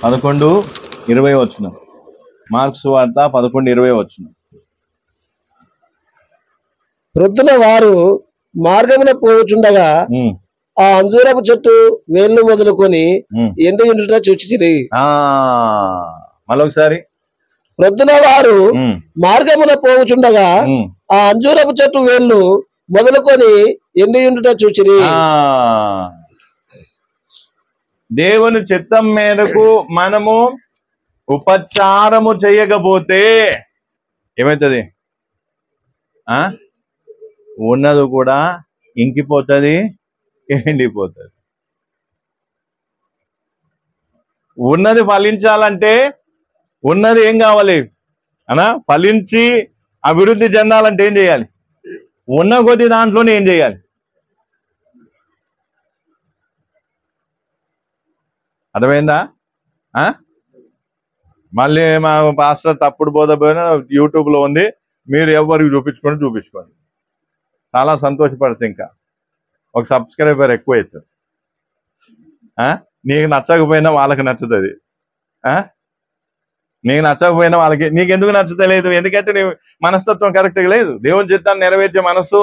11:20 marks వార్త 11:20. ప్రొద్దున వారు మార్గమున పోవుచుండగా ఆ అంజూరపు చెట్టు వేళ్ళు మొదలుకొని ఎండి ఉండుట చూచిరి. మళ్ళొకసారి. ప్రొద్దున వారు మార్గమున పోవుచుండగా ఆ అంజూరపు చెట్టు వేళ్ళు మొదలుకొని ఎండి ఉండుట చూచిరి. దేవుని చిత్తం మేరకు మనము ఉపచారము చేయకపోతే ఏమవుతుంది? ఉన్నది కూడా ఇంకిపోతుంది, ఎండిపోతుంది. ఉన్నది ఫలించాలంటే ఉన్నది ఏం కావాలి ఫలించి అభివృద్ధి చెందాలంటే ఏం చేయాలి? ఉన్న కొద్ది దాంట్లోనే ఏం చేయాలి? అర్థమైందా? మళ్ళీ మా పాస్టర్ తప్పుడు బోధపోయినా యూట్యూబ్లో ఉంది, మీరు ఎవరికి చూపించుకోండి. చాలా సంతోషపడితే ఇంకా ఒక సబ్స్క్రైబర్ ఎక్కువ అవుతుంది. నీకు నచ్చకపోయినా వాళ్ళకి నచ్చుతుంది, నీకు నచ్చకపోయినా వాళ్ళకి. నీకు ఎందుకు నచ్చుతలేదు? ఎందుకంటే నీ మనస్తత్వం కరెక్ట్గా లేదు, దేవుని చిత్తాన్ని నెరవేర్చే మనసు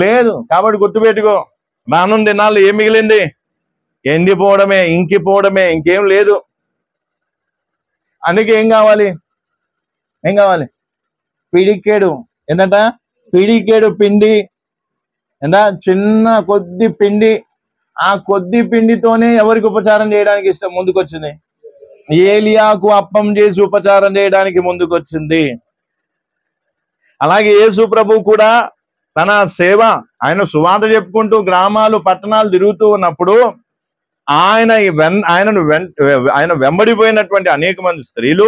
లేదు. కాబట్టి గుర్తుపెట్టుకో, రానున్న దినాల్లో ఏం మిగిలింది? ఎండిపోవడమే, ఇంకిపోవడమే, ఇంకేం లేదు. అందుకే ఏం కావాలి? పిడికేడు. ఏంటంట? పిడికేడు పిండి. ఎంత? చిన్న కొద్ది పిండి. ఆ కొద్ది పిండితోనే ఎవరికి ఉపచారం చేయడానికి ఇష్టం ముందుకొచ్చింది? ఏలియాకు అప్పం చేసి ఉపచారం చేయడానికి ముందుకొచ్చింది. అలాగే యేసు ప్రభు కూడా తన సేవ, ఆయన సువార్త చెప్పుకుంటూ గ్రామాలు పట్టణాలు తిరుగుతూ ఉన్నప్పుడు ఆయన వెంబడిపోయినటువంటి అనేక మంది స్త్రీలు,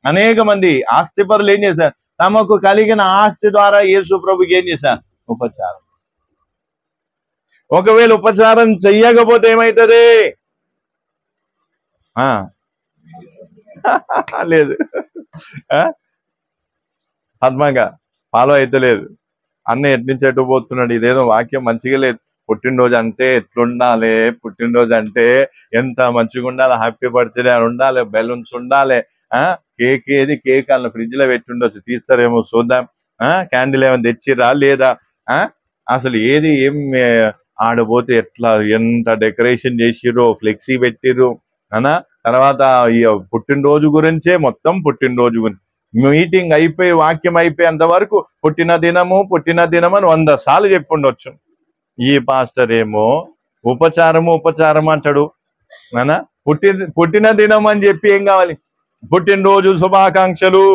అనేక మంది ఆస్తిపరులు ఏం చేశారు? తమకు కలిగిన ఆస్తి ద్వారా యేసు ప్రభుకి ఏం చేశారు? ఉపచారం. ఒకవేళ ఉపచారం చెయ్యకపోతే ఏమవుతుంది? లేదు, పద్మంగా ఫాలో అయితే లేదు. అన్న ఎట్నుంచి ఎటు పోతున్నాడు, ఇదేదో వాక్యం మంచిగా లేదు. పుట్టినరోజు అంటే ఎట్లుండాలి, పుట్టినరోజు అంటే ఎంత మంచిగా ఉండాలి, హ్యాపీ బర్త్డే అని ఉండాలి, బెలూన్స్ ఉండాలి, కేక్ ఏది? కేక్ అన్న ఫ్రిడ్జ్ లో పెట్టి ఉండొచ్చు, తీస్తారేమో చూద్దాం. క్యాండిల్ ఏమైనా తెచ్చిరా లేదా? అసలు ఏది ఏం ఆడపోతే ఎట్లా, ఎంత డెకరేషన్ చేసిర్రు, ఫ్లెక్సీ పెట్టిర్రు. తర్వాత ఈ పుట్టినరోజు గురించే మొత్తం పుట్టినరోజు గురించి మీటింగ్ అయిపోయి వాక్యం అయిపోయేంత వరకు పుట్టిన దినము అని 100 సార్లు చెప్పుండొచ్చు. ఈ పాస్టర్ ఏమో ఉపచారము అంటాడు. పుట్టిన దినం అని చెప్పి ఏం కావాలి? పుట్టినరోజు శుభాకాంక్షలు.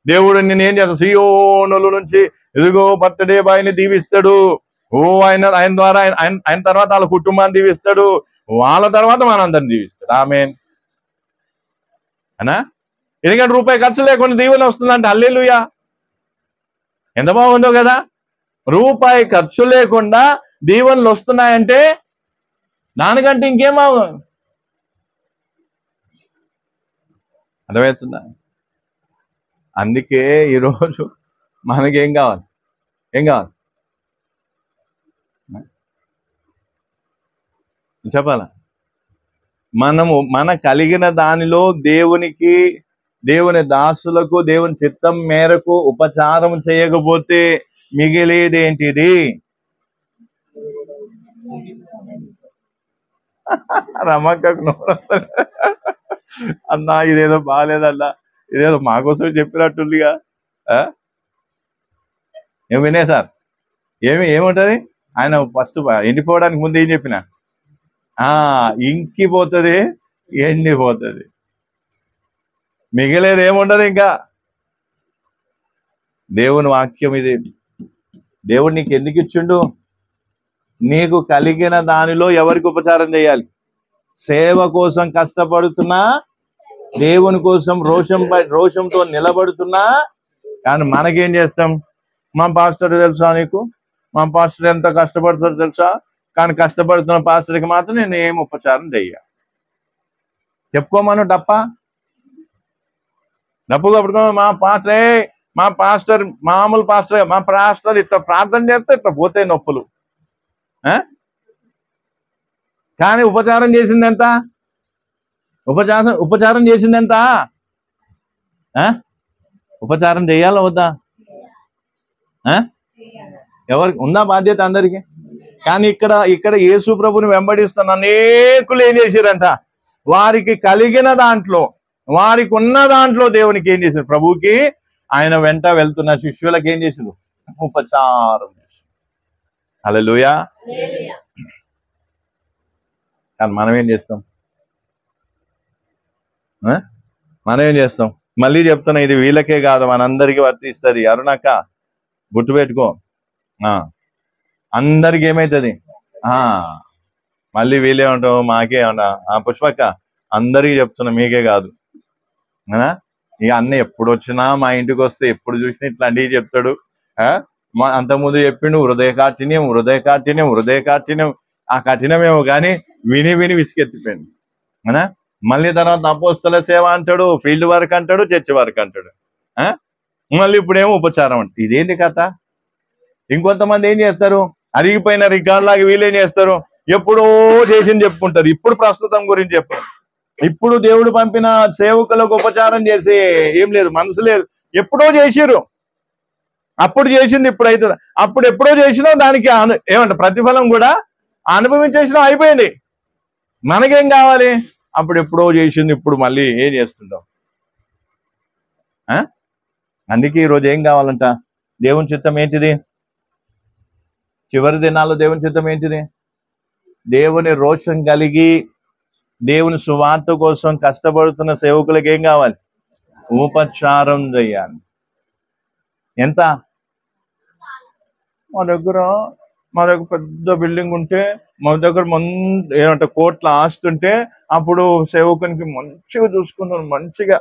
దేవుడు నేను ఏం చేస్తాడు? సియోనుల నుంచి ఇదిగో బర్త్డే బాయ్ని దీవిస్తాడు. ఆయన ద్వారా ఆయన తర్వాత వాళ్ళ కుటుంబాన్ని దీవిస్తాడు, వాళ్ళ తర్వాత మనందరిని దీవిస్తాడు. ఆమేన్. ఎందుకంటే రూపాయి ఖర్చు లేకుండా దీవెన వస్తుందంటే హల్లెలూయా. ఎంత బాగుందో కదా! రూపాయి ఖర్చు లేకుండా దీవెనలు వస్తున్నాయంటే దానికంటే ఇంకేం బాగుంది? అర్థమవుతుందా? అందుకే ఈరోజు మనకేం కావాలి? చెప్పాలా? మన కలిగిన దానిలో దేవుని దాసులకు దేవుని చిత్తం మేరకు ఉపచారం చేయకపోతే మిగిలేదేంటిది? రమక్కకు అన్నా ఇదేదో బాగాలేదన్నా, ఇదేదో మాకోసం చెప్పినట్టుందిగా. ఏం వినే సార్ ఏముంటది? ఆయన ఫస్ట్ ఎండిపోవడానికి ముందు ఏం చెప్పిన? ఇంకిపోతుంది, ఎండిపోతుంది, మిగిలేదు ఏముండదు ఇంకా. దేవుని వాక్యం ఇది. దేవుడు నీకు ఎందుకు ఇచ్చిండు? నీకు కలిగిన దానిలో ఎవరికి ఉపచారం చేయాలి? సేవ కోసం కష్టపడుతున్నా, దేవుని కోసం రోషంతో నిలబడుతున్నా. కానీ మనకేం చేస్తాం? మా పాస్టర్ తెలుసా నీకు? మా పాస్టర్ ఎంత కష్టపడతాడో తెలుసా? కానీ కష్టపడుతున్న పాస్టర్కి మాత్రం నేను ఏం ఉపచారం చెయ్య. చెప్పుకోమను డప్పు కప్పుకో. మా పాస్టర్ మామూలు పాస్టర్, మా పాస్టర్ ఇట్లా ప్రార్థన చేస్తే ఇట్లా పోతాయి నొప్పులు. కానీ ఉపచారం చేసింది ఎంత? ఉపచారం చేసిందెంత? ఉపచారం చేయాలా వద్దా? ఎవరికి ఉందా బాధ్యత? అందరికి. కానీ ఇక్కడ యేసు ప్రభుని వెంబడిస్తున్న అనేకులు ఏం చేశారంట? వారికి కలిగిన దాంట్లో, వారికి ఉన్న దాంట్లో దేవునికి ఏం చేశారు? ప్రభువుకి ఆయన వెంట వెళ్తున్న శిష్యులకు ఏం చేశారు? ఉపచారం చేశారు. హల్లెలూయా. కానీ మనం ఏం చేస్తాం? మళ్ళీ చెప్తున్నా, ఇది వీళ్ళకే కాదు, మనందరికీ వర్తిస్తుంది. అరుణక్క గుర్తుపెట్టుకో, అందరికి ఏమైతుంది? మళ్ళీ వీళ్ళే ఉంటాం, మాకే ఉన్నా. పుష్పక్క అందరికీ చెప్తున్నా, మీకే కాదు. ఇక అన్న ఎప్పుడు వచ్చినా మా ఇంటికి వస్తే ఎప్పుడు చూసినా ఇట్లాంటివి చెప్తాడు. అంతకుముందు చెప్పిండు హృదయ కాఠిన్యం. ఆ కఠినమేమో కానీ విని విసిగెత్తిపోయింది. మళ్ళీ తర్వాత అపోస్తల సేవ అంటాడు, ఫీల్డ్ వర్క్ అంటాడు, చర్చ్ వర్క్ అంటాడు. మళ్ళీ ఇప్పుడేమో ఉపచారం అంటే ఇదేంటి కథ? ఇంకొంతమంది ఏం చేస్తారు? అరిగిపోయిన రికార్డ్ లాగా వీళ్ళేం చేస్తారు? ఎప్పుడో చేసింది చెప్పుకుంటారు. ఇప్పుడు ప్రస్తుతం గురించి చెప్పారు. ఇప్పుడు దేవుడు పంపిన సేవకులకు ఉపచారం చేసి ఏం లేదు, మనసు లేదు. ఎప్పుడో చేసిరు, అప్పుడు చేసింది ఇప్పుడు అవుతుంది. అప్పుడు ఎప్పుడో చేసినా దానికి ఏమంట ప్రతిఫలం కూడా అనుభవించేసినా అయిపోయింది. మనకేం కావాలి? అప్పుడు ఎప్పుడో చేసింది ఇప్పుడు మళ్ళీ ఏం చేస్తుంటాం? అందుకే ఈరోజు ఏం కావాలంట? దేవుని చిత్తం ఏంటిది? చివరి దినాల్లో దేవుని చిత్తం ఏంటిది? దేవుని రోషం కలిగి దేవుని సువార్త కోసం కష్టపడుతున్న సేవకులకు ఏం కావాలి? ఉపచారం చేయాలి. ఎంత? మా దగ్గర పెద్ద బిల్డింగ్ ఉంటే, మా దగ్గర ఏమంటే కోట్ల ఆస్తి ఉంటే, అప్పుడు సేవకునికి మంచిగా చూసుకున్నాను. మంచిగా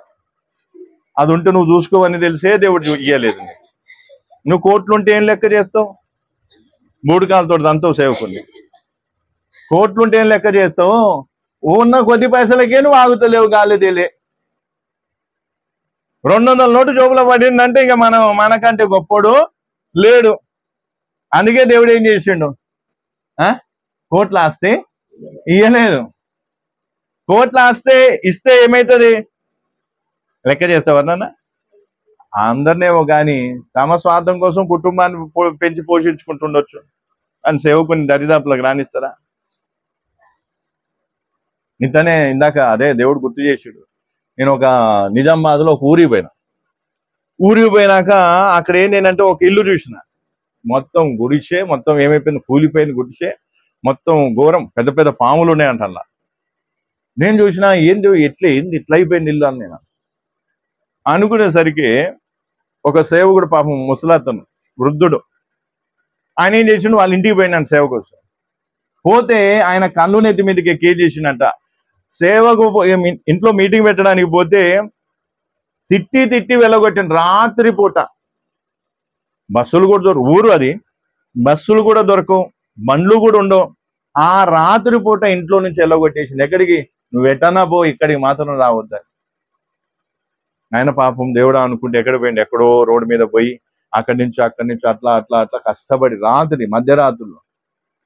అది ఉంటే నువ్వు చూసుకోవని తెలిసే దేవుడు ఇయ్యలేదు. నువ్వు కోట్లు ఉంటే ఏం లెక్క చేస్తావు? బూడికాలతో దంతావు సేవకుని. కోట్లుంటే ఏం లెక్క చేస్తావు? ఉన్న కొద్ది పైసలకే నువ్వు ఆగుతలేవు, గాలి తేలే. 200 నోటు జోబులో పడిందంటే ఇక మనకంటే గొప్పోడు లేడు. అందుకే దేవుడు ఏం చేసిండు? కోట్ల ఆస్తి ఇయ్యలేదు. కోట్ల ఆస్తి ఇస్తే ఏమవుతుంది? లెక్క చేస్తావన్నా? అందరినేమో కానీ తమ స్వార్థం కోసం కుటుంబాన్ని పెంచి పోషించుకుంటుండొచ్చు అని సేవకుని దరిదాపులకు రాణిస్తారా? ఇందాక అదే దేవుడు గుర్తు చేసాడు. నేను ఒక నిజామాబాద్లో ఒక ఊరికి పోయినాక అక్కడ ఏంటంటే ఒక ఇల్లు చూసిన. మొత్తం గుడిసే, మొత్తం ఏమైపోయింది? కూలిపోయింది గుడిసే, మొత్తం ఘోరం, పెద్ద పెద్ద పాములు ఉన్నాయంట అలా. నేను చూసిన ఏంది ఇట్లా అయిపోయింది ఇల్లు అని నేను అనుకునేసరికి ఒక సేవకుడు, పాపం ముసలాతను, వృద్ధుడు, ఆయన ఏం చేసిండు? వాళ్ళ ఇంటికి పోయినాడు సేవ కోసం. పోతే ఆయన కళ్ళు నెత్తి మీదకి ఎక్కి చేసిండట. సేవకు ఇంట్లో మీటింగ్ పెట్టడానికి పోతే తిట్టి వెళ్ళగొట్టిండు. రాత్రి పూట బస్సులు కూడా దొరకవు, ఊరు అది, బస్సులు కూడా దొరకవు, బండ్లు కూడా ఉండవు. ఆ రాత్రి పూట ఇంట్లో నుంచి వెళ్ళగొట్టేసింది. ఎక్కడికి? నువ్వు ఎట్టన్నా పో, ఇక్కడికి మాత్రం రావద్దని. ఆయన పాపం దేవుడా అనుకుంటే ఎక్కడ పోయింది? ఎక్కడో రోడ్డు మీద పోయి అక్కడి నుంచి అట్లా కష్టపడి మధ్యరాత్రుల్లో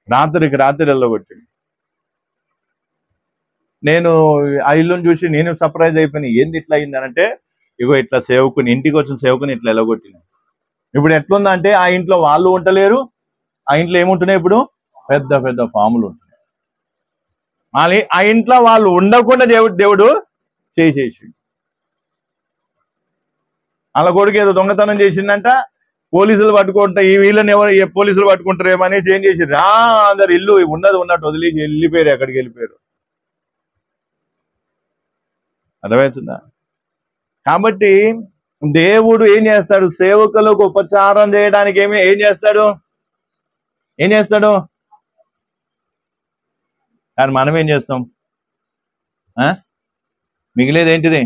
రాత్రి వెళ్ళగొట్టింది. నేను ఆ ఇల్లుని చూసి నేను సర్ప్రైజ్ అయిపోయినా. ఏంది ఇట్లా అయింది అంటే, ఇగో ఇట్లా సేవకుని, ఇంటికి వచ్చిన సేవకుని ఇట్లా వెళ్ళగొట్టింది. ఇప్పుడు ఎట్లుందంటే ఆ ఇంట్లో వాళ్ళు ఉండలేరు, ఆ ఇంట్లో ఏముంటున్నాయి? ఇప్పుడు పెద్ద పెద్ద పాములు ఉంటున్నాయి. మళ్ళీ ఆ ఇంట్లో వాళ్ళు ఉండకుండా దేవుడు చేసేసి అలా కొడుకు ఏదో దొంగతనం చేసిందంట. పోలీసులు పట్టుకుంటా, ఈ వీళ్ళని పోలీసులు పట్టుకుంటారేమో అనేసి ఏం చేసి అందరు ఇల్లు ఉన్నట్టు వదిలేసి వెళ్ళిపోయారు. ఎక్కడికి వెళ్ళిపోయారు? అర్థమవుతుందా? కాబట్టి దేవుడు ఏం చేస్తాడు? సేవకులకు ఉపచారం చేయడానికి ఏం చేస్తాడు? కానీ మనం ఏం చేస్తాం? మిగిలేది ఏంటిది?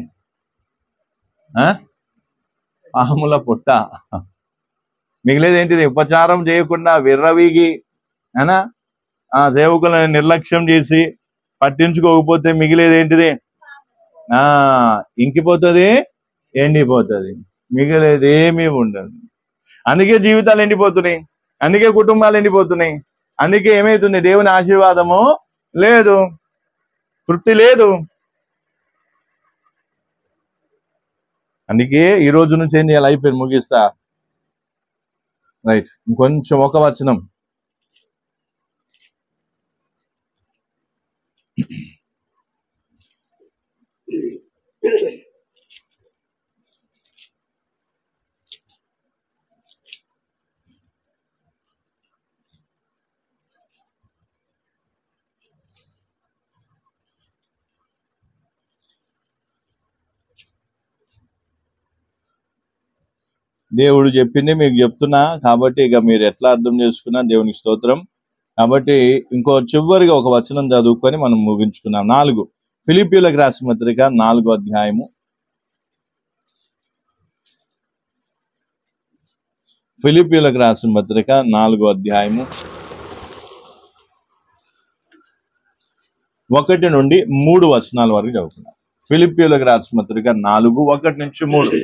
పాముల పుట్ట. మిగిలేది ఏంటిది? ఉపచారం చేయకుండా విర్రవీగి ఆ సేవకులను నిర్లక్ష్యం చేసి పట్టించుకోకపోతే మిగిలేది ఏంటిది? ఇంకిపోతుంది, ఎండిపోతుంది, మిగిలేది ఏమీ ఉండదు. అందుకే జీవితాలు ఎండిపోతున్నాయి, అందుకే కుటుంబాలు ఎండిపోతున్నాయి, అందుకే ఏమవుతుంది? దేవుని ఆశీర్వాదము లేదు, తృప్తి లేదు. అందుకే ఈ రోజు నుంచి ఏం చేయాలి? అయిపోయింది, ముగిస్తా. రైట్, ఇంకొంచెం ఒక వచనం. దేవుడు చెప్పింది మీకు చెప్తున్నా కాబట్టి ఇక మీరు ఎట్లా అర్థం చేసుకున్నా దేవునికి స్తోత్రం. కాబట్టి ఇంకో చివరిగా ఒక వచనం చదువుకొని మనం ముగించుకున్నాం. 4 ఫిలిప్పీయులకు రాసిన పత్రిక 4వ అధ్యాయము. ఫిలిప్పీయులకు రాసిన పత్రిక 4వ అధ్యాయము 1 నుండి 3 వచనాల వరకు చదువుతున్నాం. ఫిలిప్పీయులకు రాసిన పత్రిక 4:1 నుంచి 3.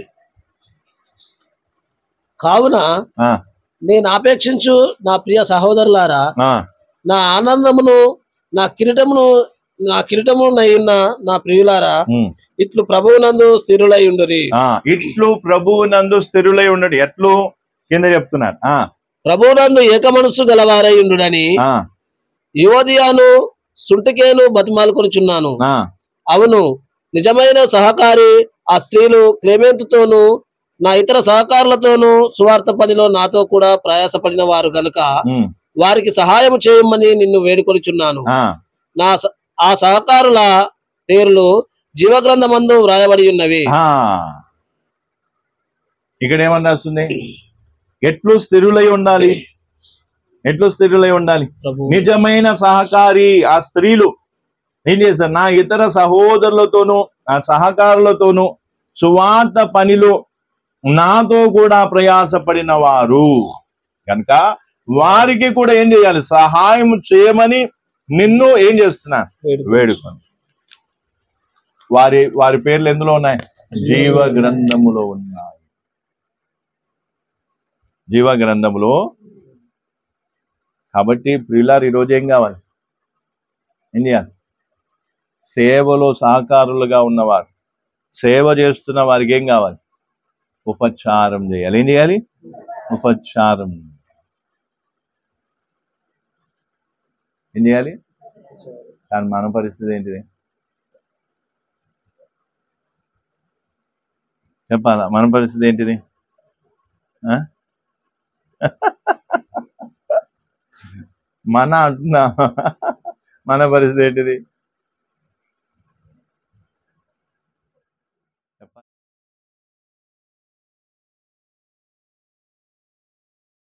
కావున నేను ఆపేక్షించు నా ప్రియ సహోదరులారా, నా ఆనందమును నా కిరీటమునైన నా ప్రియులారా, ఇట్లు ప్రభువునందు స్థిరులై ఉండురి. ఇట్లు ప్రభువునందు స్థిరులై ఉండడు. ఎట్లు కింద చెప్తున్నారు, ప్రభువునందు ఏక మనస్సు గలవారై ఉండుడని యువదియాను సుంటికేను బతిమాలుకొనుచున్నాను. అవును, నిజమైన సహకారి ఆ స్త్రీలు క్లెమెంతుతోనూ నా ఇతర సహకారులతోనూ సువార్త పనిలో నాతో కూడా ప్రయాసపడిన వారు గనుక వారికి సహాయం చేయమని నిన్ను వేడుకొనుచున్నాను. ఆ సహకారుల పేర్లు జీవగ్రంథమందు వ్రాయబడి ఉన్నవి. ఇక్కడ ఏమన్నా వస్తుంది? ఎట్లు స్థిరులై ఉండాలి, ఎట్లు స్థిరులై ఉండాలి? నిజమైన సహకారి ఆ స్త్రీలు ఏం చేస్తారు? నా ఇతర సహోదరులతోనూ నా సహకారులతోనూ సువార్త పనిలో నాతో కూడా ప్రయాసపడిన వారు కనుక వారికి కూడా ఏం చేయాలి? సహాయం చేయమని నిన్ను ఏం చేస్తున్నా? వేడుకొని. వారి పేర్లు ఎందులో ఉన్నాయి? జీవ గ్రంథములో ఉన్నాయి. జీవ గ్రంథములో. కాబట్టి ప్రియులారు ఈరోజు ఏం కావాలి? ఏం చేయాలి? సేవలో సహకారులుగా ఉన్నవారు, సేవ చేస్తున్న వారికి ఏం కావాలి? ఉపచారం చేయాలి. ఏం చేయాలి? ఉపచారం. ఏం చేయాలి? కానీ మన పరిస్థితి ఏంటిది చెప్పాలా? మన పరిస్థితి ఏంటిది? మన అంటున్నా, మన పరిస్థితి ఏంటిది?